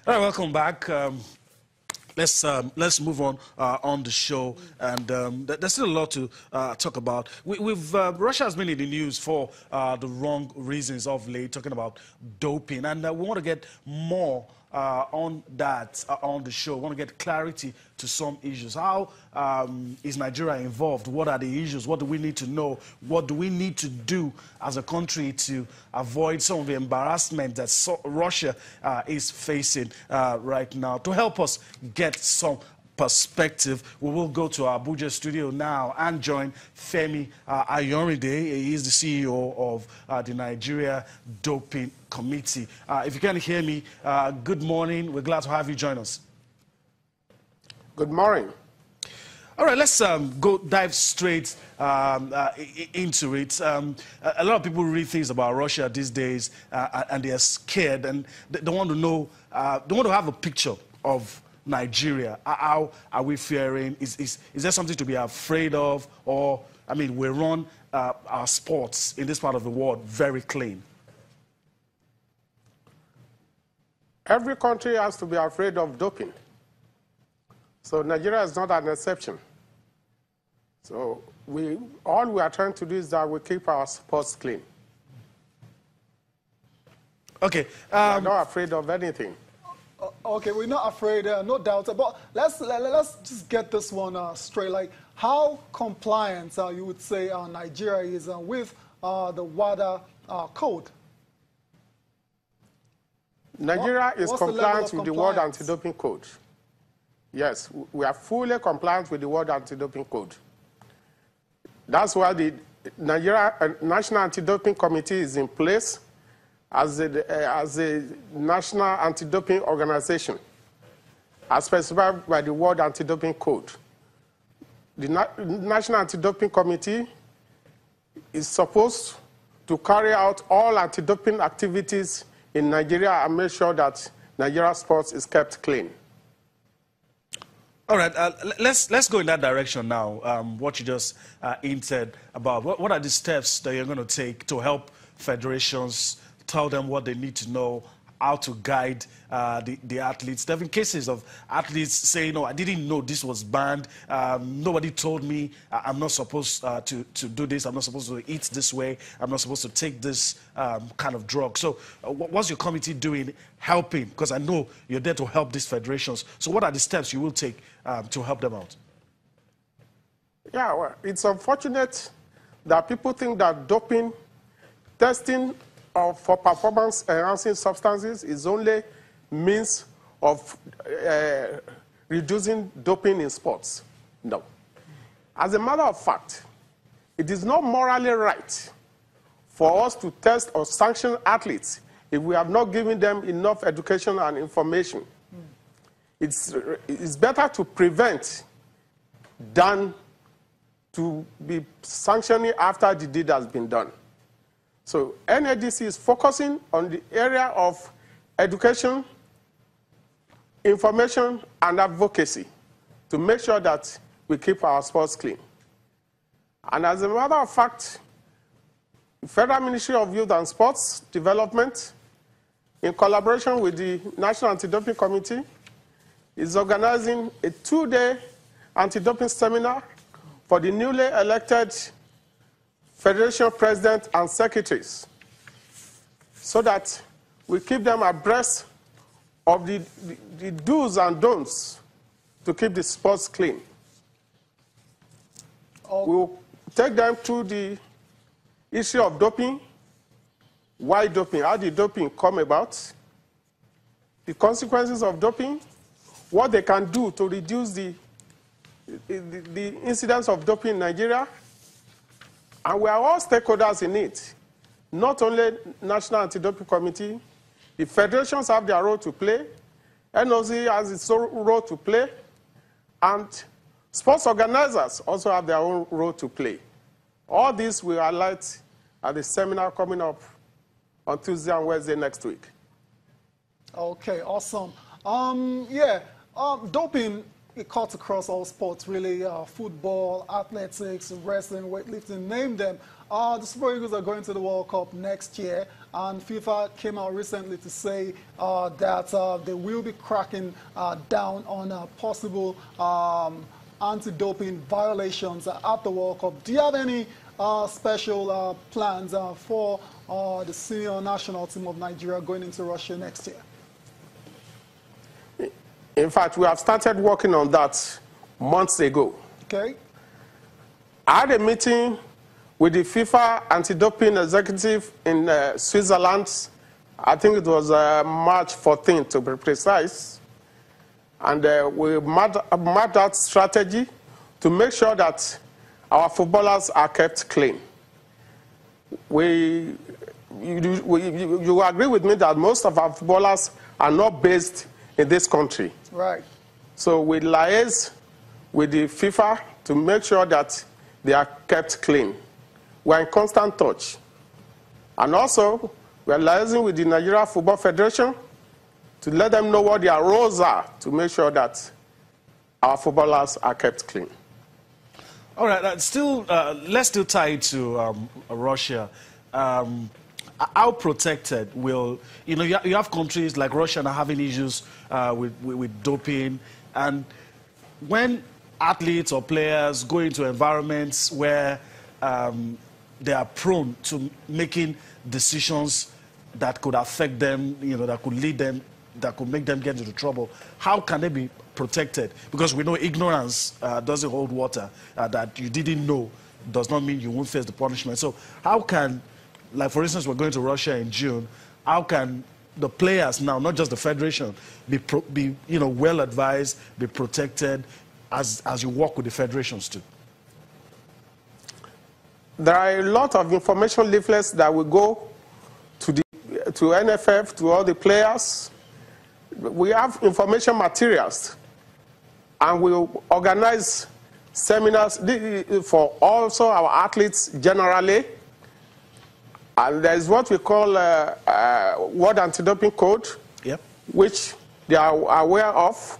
All right, welcome back. Let's move on the show, and there's still a lot to talk about. Russia has been in the news for the wrong reasons of late, talking about doping, and we want to get more on that on the show. We want to get clarity to some issues. How is Nigeria involved? What are the issues? What do we need to know? What do we need to do as a country to avoid some of the embarrassment that Russia is facing right now? To help us get some perspective, we will go to our Abuja studio now and join Femi Ayorinde. He is the CEO of the Nigeria Doping Committee. If you can hear me, good morning. We're glad to have you join us. Good morning. All right, let's go dive straight into it. A lot of people read things about Russia these days, and they're scared, and they want to know, they want to have a picture of Nigeria. How are we faring? Is there something to be afraid of? Or, I mean, we run our sports in this part of the world very clean. Every country has to be afraid of doping. So Nigeria is not an exception. So all we are trying to do is that we keep our sports clean. Okay. We're not afraid of anything. Okay, we're not afraid, no doubt. But let's just get this one straight. Like, how compliant you would say Nigeria is with the WADA code? Nigeria is compliant with the World Anti-Doping Code. Yes, we are fully compliant with the World Anti-Doping Code. That's why the Nigeria National Anti-Doping Committee is in place as a national anti-doping organization, as specified by the World Anti-Doping Code. The National Anti-Doping Committee is supposed to carry out all anti-doping activities in Nigeria and make sure that Nigeria sports is kept clean. All right, let's go in that direction now. What you just hinted about. What are the steps that you're going to take to help federations, tell them what they need to know, how to guide the athletes? There have been cases of athletes saying, no, I didn't know this was banned. Nobody told me I'm not supposed to do this. I'm not supposed to eat this way. I'm not supposed to take this kind of drug. So what's your committee doing, helping? Because I know you're there to help these federations. So what are the steps you will take to help them out? Yeah, well, it's unfortunate that people think that doping, testing for performance-enhancing substances is only means of reducing doping in sports. No. As a matter of fact, it is not morally right for us to test or sanction athletes if we have not given them enough education and information. It's better to prevent than to be sanctioning after the deed has been done. So NADC is focusing on the area of education, information, and advocacy to make sure that we keep our sports clean. And as a matter of fact, the Federal Ministry of Youth and Sports Development, in collaboration with the National Anti-Doping Committee, is organizing a 2-day anti-doping seminar for the newly elected Federation President and Secretaries, so that we keep them abreast of the do's and don'ts to keep the sports clean. We'll take them through the issue of doping, why doping, how did doping come about, the consequences of doping, what they can do to reduce the incidence of doping in Nigeria. And we are all stakeholders in it, not only National Anti-Doping Committee. The federations have their role to play, NOC has its own role to play, and sports organizers also have their own role to play. All this we highlight at the seminar coming up on Tuesday and Wednesday next week. Okay, awesome. Doping it cuts across all sports, really. Football, athletics, wrestling, weightlifting, name them. The Super Eagles are going to the World Cup next year, and FIFA came out recently to say that they will be cracking down on possible anti-doping violations at the World Cup. Do you have any special plans for the senior national team of Nigeria going into Russia next year? In fact, we have started working on that months ago. Okay. I had a meeting with the FIFA anti-doping executive in Switzerland. I think it was March 14th, to be precise. And we mapped out strategy to make sure that our footballers are kept clean. You agree with me that most of our footballers are not based in this country. Right. So we liaise with the FIFA to make sure that they are kept clean. We're in constant touch. And also, we're liaising with the Nigeria Football Federation to let them know what their roles are to make sure that our footballers are kept clean. All right, let's still tie it to Russia. How protected will, you have countries like Russia are having issues with doping, and when athletes or players go into environments where they are prone to making decisions that could affect them, that could lead them, that could make them get into trouble, how can they be protected? Because we know ignorance doesn't hold water. That you didn't know does not mean you won't face the punishment. So how can, like for instance, we're going to Russia in June, how can the players now, not just the federation, be well advised, be protected as you work with the federations too? There are a lot of information leaflets that will go to NFF, to all the players. We have information materials, and we'll organize seminars for also our athletes generally. And there is what we call World Anti-Doping Code, yep, which they are aware of.